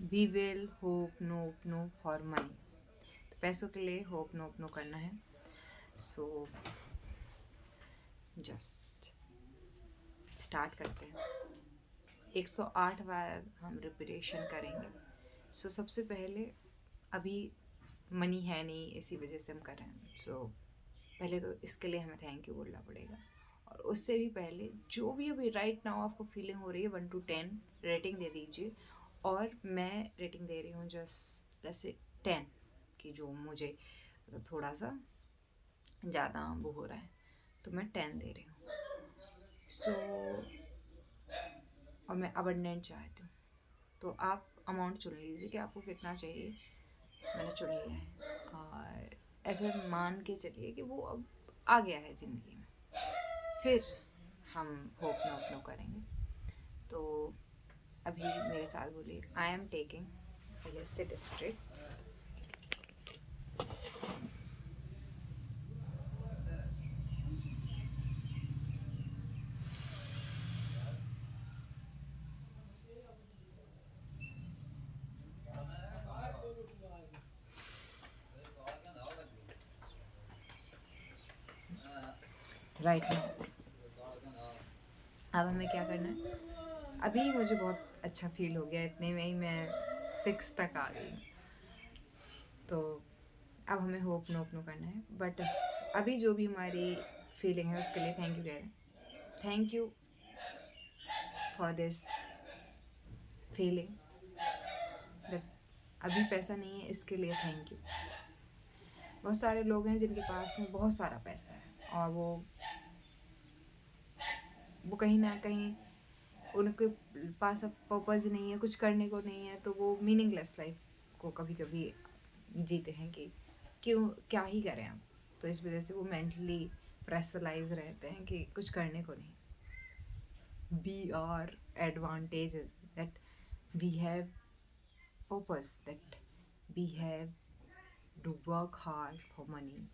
We will hope no for money. तो पैसों के लिए होप नो करना है। सो जस्ट स्टार्ट करते हैं। 108 बार हम रिपीटेशन करेंगे। सो सबसे पहले, अभी मनी है नहीं, इसी वजह से हम कर रहे हैं। सो पहले तो इसके लिए हमें थैंक यू बोलना पड़ेगा। और उससे भी पहले जो भी अभी राइट नाउ आपको फीलिंग हो रही है 1 to 10 रेटिंग दे दीजिए। और मैं रेटिंग दे रही हूँ जस्ट जैसे 10, कि जो मुझे मतलब थोड़ा सा ज़्यादा वो हो रहा है, तो मैं 10 दे रही हूँ। सो और मैं अबंडेंट चाहती हूँ, तो आप अमाउंट चुन लीजिए कि आपको कितना चाहिए। मैंने चुन लिया है और ऐसे मान के चलिए कि वो अब आ गया है ज़िंदगी में। फिर हम होप नो करेंगे। तो अभी मेरे साथ बोलिए, आई एम टेकिंग, पहले सिट स्ट्रेट। राइट नाउ अब हमें क्या करना है। अभी मुझे बहुत अच्छा फील हो गया, इतने में ही मैं 6 तक आ गई। तो अब हमें होप नो करना है। बट अभी जो भी हमारी फीलिंग है उसके लिए थैंक यू कह रहे हैं। Thank you for this feeling that अभी पैसा नहीं है, इसके लिए थैंक यू। बहुत सारे लोग हैं जिनके पास में बहुत सारा पैसा है और वो कहीं ना कहीं उनके पास अब पर्पज़ नहीं है, कुछ करने को नहीं है, तो वो मीनिंगलेस लाइफ को कभी कभी जीते हैं कि क्यों, क्या ही करें अब। तो इस वजह से वो मेंटली प्रेशराइज रहते हैं कि कुछ करने को नहीं। Be are advantages that we have purpose, that we have to work hard for money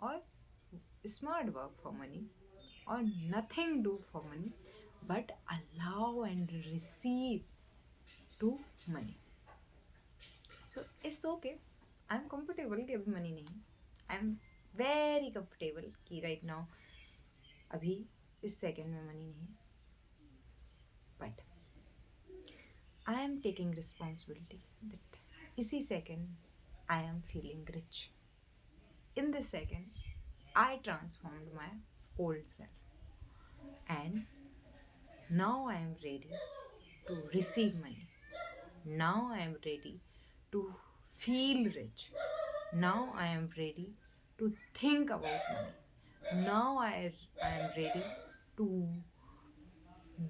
or smart work for money or nothing do for money but allow and receive to money. So it's okay, I'm comfortable कि अभी money नहीं, I'm very comfortable कि right now अभी इस second में money नहीं, but I am taking responsibility that इसी second I am feeling rich. In this second I transformed my old self, and now I am ready to receive money. Now I am ready to feel rich. Now I am ready to think about money. Now I am ready to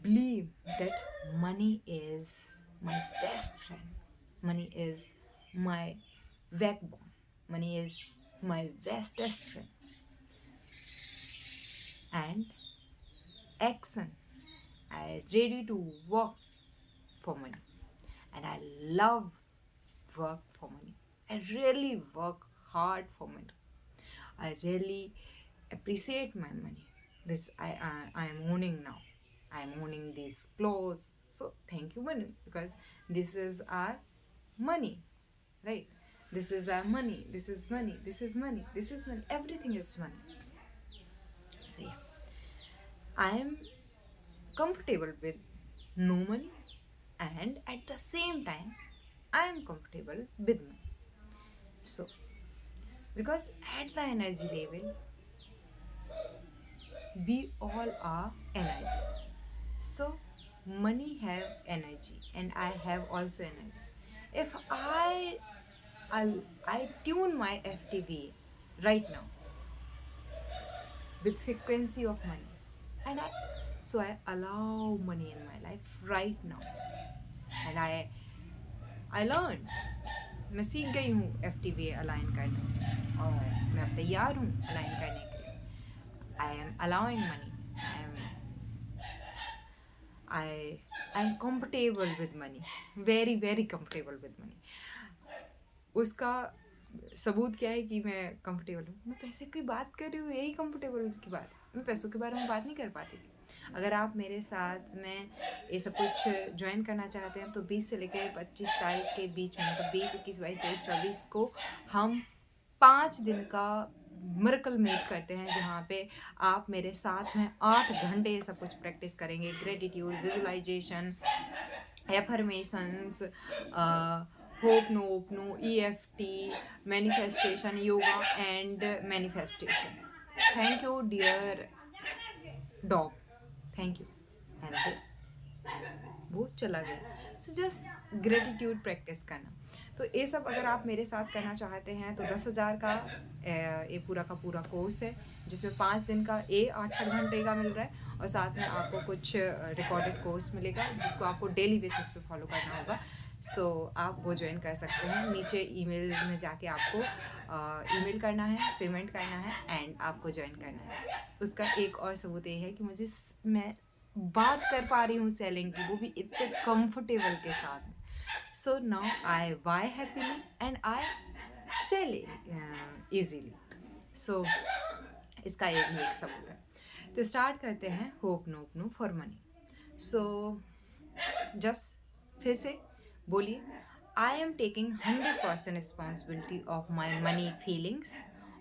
believe that money is my best friend. Money is my backbone. Money is my bestest friend. And action, I ready to work for money, and I love work for money. I really work hard for money. I really appreciate my money. This I am owning now. I am owning these clothes. So thank you money, because this is our money, right? This is our money. This is money. This is money. This is money. Everything is money. See, I am comfortable with no money, and at the same time I am comfortable with money. So because at the energy level we all are energy, so money have energy and I have also energy. If I tune my FTV right now with frequency of money, and I allow money in my life right now, and I learned, मैं सीख गई हूँ FTV align करना, और मैं अब तैयार हूँ अलाइन करने के लिए. I am allowing money. I am comfortable with money, very very comfortable with money. उसका सबूत क्या है कि मैं कंफर्टेबल हूँ? मैं पैसे की बात कर रही हूँ, यही कंफर्टेबल की बात है. मैं पैसों के बारे में बात नहीं कर पाती थी. अगर आप मेरे साथ में ये सब कुछ ज्वाइन करना चाहते हैं तो 20 से लेकर 25 तारीख के बीच में, मतलब 20, 21, 22, 23, 24 को हम 5 दिन का मिरेकल मीट करते हैं, जहाँ पे आप मेरे साथ में 8 घंटे ये सब कुछ प्रैक्टिस करेंगे। Gratitude, visualization, affirmations, hope no, EFT, manifestation, yoga and manifestation. Thank you dear dog, thank you. वो चला गया। सो जस्ट ग्रेटिट्यूड प्रैक्टिस करना। तो ये सब अगर आप मेरे साथ करना चाहते हैं तो 10,000 का ये पूरा का पूरा कोर्स है, जिसमें 5 दिन का 8 घंटे का मिल रहा है, और साथ में आपको कुछ रिकॉर्डेड कोर्स मिलेगा जिसको आपको डेली बेसिस पे फॉलो करना होगा। सो आप वो ज्वाइन कर सकते हैं। नीचे ईमेल में जाके आपको ईमेल करना है, पेमेंट करना है एंड आपको ज्वाइन करना है। उसका एक और सबूत ये है कि मैं बात कर पा रही हूँ सेलिंग की, वो भी इतने कंफर्टेबल के साथ। So now I buy happily and I sell easily. So इसका ये भी एक सबूत है। तो स्टार्ट करते हैं hope no for money. So just फिर से बोलिए, I am taking 100% responsibility of my money feelings,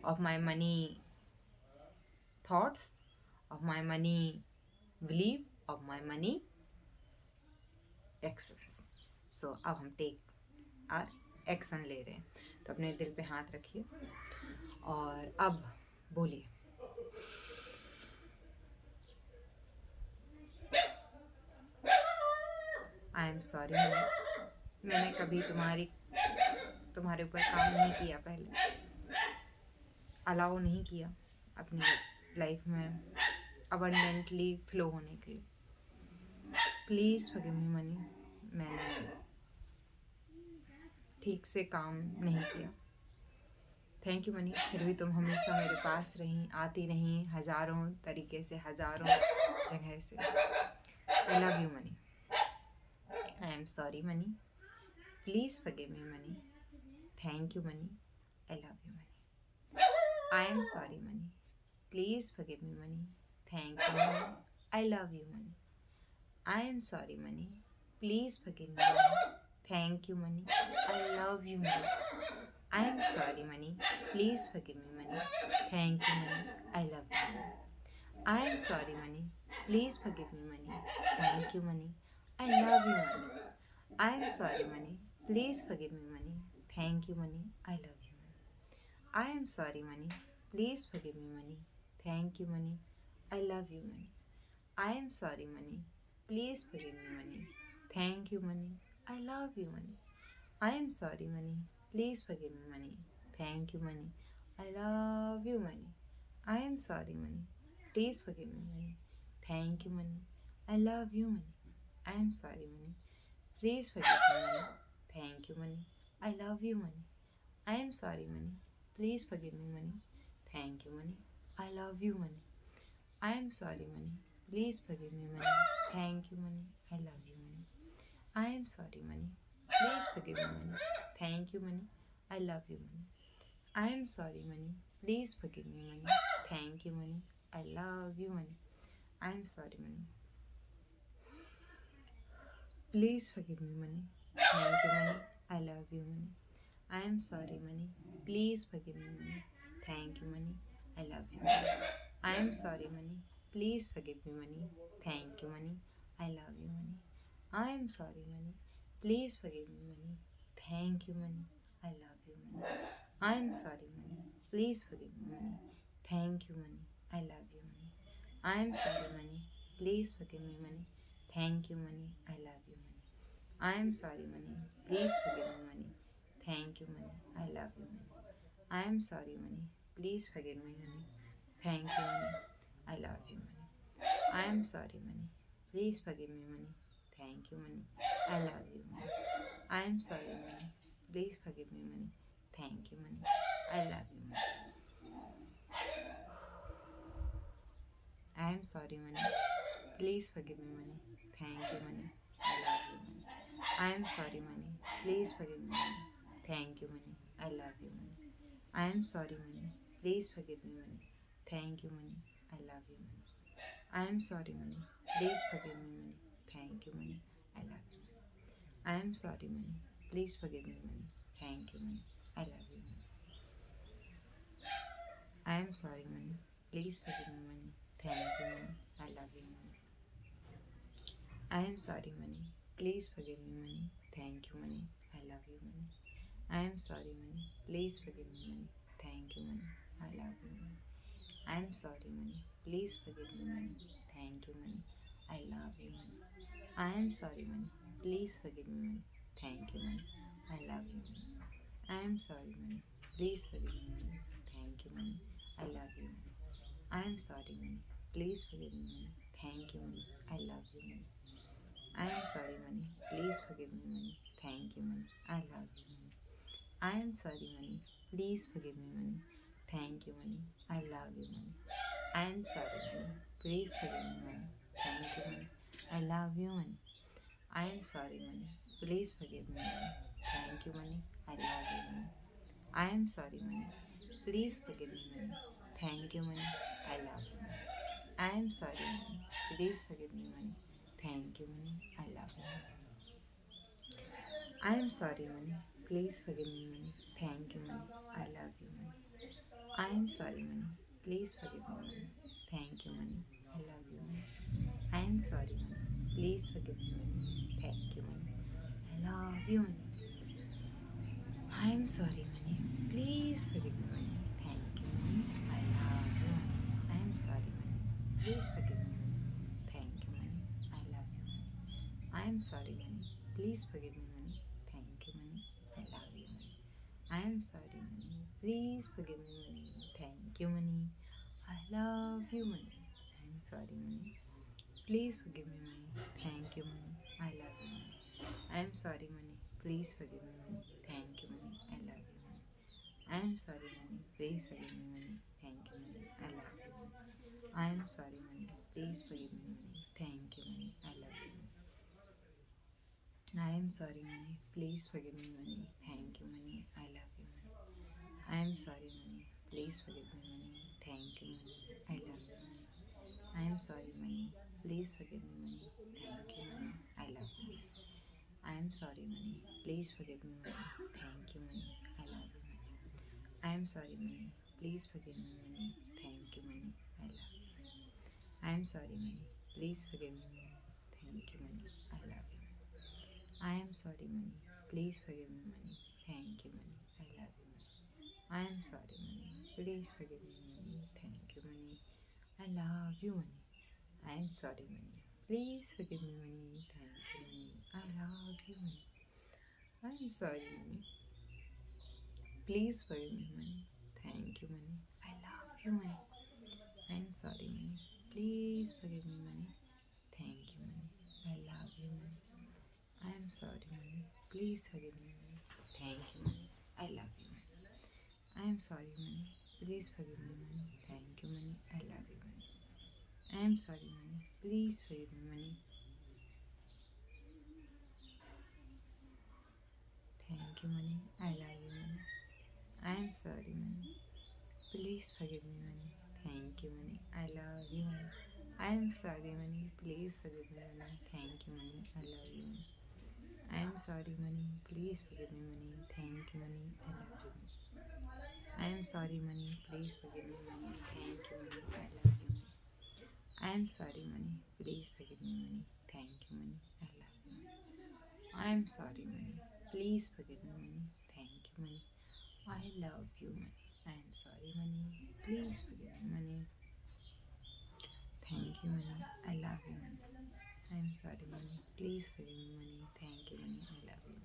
of my money thoughts, of my money belief, of my money actions. So अब हम टेक आर एक्शन ले रहे हैं। तो अपने दिल पे हाथ रखिए और अब बोलिए, आई एम सॉरी। मैंने कभी तुम्हारे ऊपर काम नहीं किया, पहले अलाउ नहीं किया अपनी लाइफ में अबंडेंटली फ्लो होने के लिए। प्लीज़ फॉरगिव मी मनी, मैंने ठीक से काम नहीं किया। थैंक यू मनी, फिर भी तुम हमेशा मेरे पास रहीं, आती रहीं, हज़ारों तरीके से, हज़ारों जगह से। I love you money. I am sorry money, please forgive me money. Thank you money, I love you money. I am sorry money, please forgive me money. Thank you money, I love you money. I am sorry money, please forgive me money. Thank you money, I love you money. I am sorry money, please forgive me money. Thank you money, I love you money. I am sorry money, please forgive me money. Thank you money, I love you money. I am sorry money, please forgive me money. Thank you money, I love you money. I am sorry money, please forgive me money. Thank you money, I love you money. I am sorry money, please forgive me money. Thank you money, I love you money. I am sorry money, please forgive me money. Thank you money, I love you money. I am sorry money, please forgive me money. Thank you money, I love you money. I am sorry money, please forgive me money. Thank you money, I love you money. I am sorry money, please forgive me money. Thank you money, I love you money. I am sorry money, please forgive me money. Thank you money, I love you money. I am sorry money, please forgive me money. Thank you money, I love you money. I am sorry money, please forgive me money. Thank you money, I love you money. I am sorry money, please forgive me money. Thank you money, I love you money. I am sorry money, please forgive me money. Thank you money, I love you money. I am sorry money, please forgive me money. Thank you money, I love you money. I am sorry money, please forgive me money. Thank you money, I love you money. I am sorry money, please forgive me money. Thank you money, I love you money. I am sorry money, please forgive me money. Thank you money, I love you money. I am sorry money, please forgive me money. Thank you money, I love you money. I am sorry money, please forgive me money. Thank you money, I love you money. I am sorry money, please forgive me money. Thank you money, I love you money. I am sorry money, please forgive me money. Thank you money, I love you money. I am sorry money, please forgive me money. Thank you money, I love you money. I am sorry money, please forgive me money. Thank you money, I love you money. I am sorry money, please forgive me money. Thank you money, I love you money. I am sorry, money. Please forgive me, money. Thank you, money. I love you. I am sorry, money. Please forgive me, money. Thank you, money. I love you, money. I am sorry, money. Please forgive me, money. Thank you, money. I love you, money. I am sorry, money. Please forgive me, money. Thank you, money. I love you, money. I am sorry, money. Please forgive me, money. Thank you, money. I love you, money. I am sorry, money. Please forgive me, money. Thank you, money. I love you, money. I am sorry, money. Please forgive me, money. Thank you, money. I love you, money. I am sorry, money. Please forgive me, money. Thank you, money. I love you, money. I am sorry, money. Please forgive me, money. Thank you, money. I love you, money. I am sorry, money. Please forgive me, money. Thank you, money. I love you, money. I am sorry, money. Please forgive me, money. Thank you, money. I love you, money. I am sorry, money. Please forgive me, money. Thank you, money. I love you, money. I am sorry, money. Please forgive me, money. Thank you, money. I love you, money. I am sorry, money. Please forgive me, money. Thank you, money. I love you, money. I am sorry, money. Please forgive me, money. Thank you, money. I love you, money. I am sorry, money. Please forgive me, money. Thank you, money. I love you, money. I am sorry, money. Please forgive me, money. Thank you, money. I love you, money. I am sorry, money. Please forgive me, money. Thank you, money. I love you, money. I am sorry, money. Please forgive me, money. Thank you, money. I love you, money. I am sorry, money. Please forgive me, money. Thank you, money. I love you, money. I am sorry, money. Please forgive me, money. Thank you, money. I love you, money. I am sorry, money. Please forgive me, money. Thank you, money. I love you, money. I am sorry, money. Please forgive me, money. Thank you, money. I love you, money. I am sorry, money. Please forgive me, money. Thank you, money. I love you, money. I am sorry, money. Please forgive me, money. Thank you, money. I love you, money. I am sorry, money. Please forgive me, money. Thank you, money. I love you, money. I am sorry, money. Please forgive me, money. Thank you, money. I love you, money. I am sorry, money. Please forgive me, money. Thank you, money. I love you, money. I am sorry, money. Please forgive me, money. Thank you, money. I love you, money. I am sorry, money. Please forgive me, money. Thank you, money. I love you, money. I am sorry, money. Please forgive me, money. Thank you, money. I love you, money. I am sorry, money. Please forgive me, money. Thank you, money. I love you, money. I am sorry, money. Please forgive me, money. Thank you, money. I love you, money. I am sorry, money. Please forgive me, money. Thank you, money. I love you, money. I am sorry, money. Please forgive me, money. Thank you, money. I love you, money. I am sorry, money. Please forgive me, money. Thank you, money. I love you, money. I am sorry, money. Please forgive me, money. Thank you, money. I love you, money. I am sorry, money. Please forgive me, money. Thank you, money. I love you, money. I am sorry, money. Please forgive me, money. Thank you, money. I love you, money. I am sorry, money. Please forgive me, money. Thank you, money. I love you, money. I am sorry, money. Please forgive me, money. Thank you, money. I love you, money. I am sorry, money. Please forgive me, money. Thank you, money. I love you, money. I am sorry, money. Please forgive me, money. Thank you, money. I love you, money. I am sorry, money. Please forgive me, money. Thank you, money. I love you, money. I am sorry, money. Please forgive me, money. Thank you, money. I love you, money. I am sorry, money. Please forgive me, money. Thank you, money. I love you, money. I am sorry, money. Please forgive me, money. Thank you, money. I love you, money. I am sorry, money. Please forgive me, money. Thank you, money. I love you.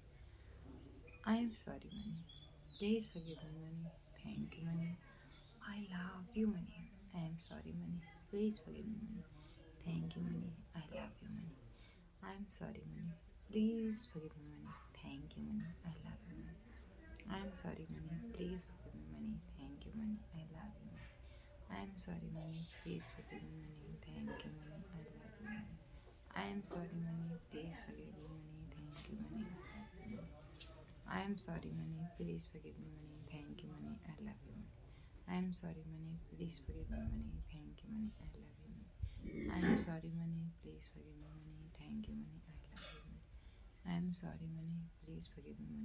I am sorry, money. Please forgive me, money. Thank you, money. I love you, money. I am sorry, money. Please forgive me, money. Thank you, money. I love you, money. I am sorry, money. Please forgive me, money. Thank you, money. I love you, money. I am sorry, money. Please forgive me, money. Thank you, money. I love you, money. I am sorry, money. Please forgive me, money. Thank you, money. I love you, money. I am sorry, money. Please forgive me, money. Thank you, money. I am sorry, money. Please forgive me, money. Thank you, money. I love you, money. I am sorry, money. Please forgive me, money. Thank you, money. I love you, money. I am sorry money, please forgive me money, thank you money, I love you money, I am sorry money, please forgive me money.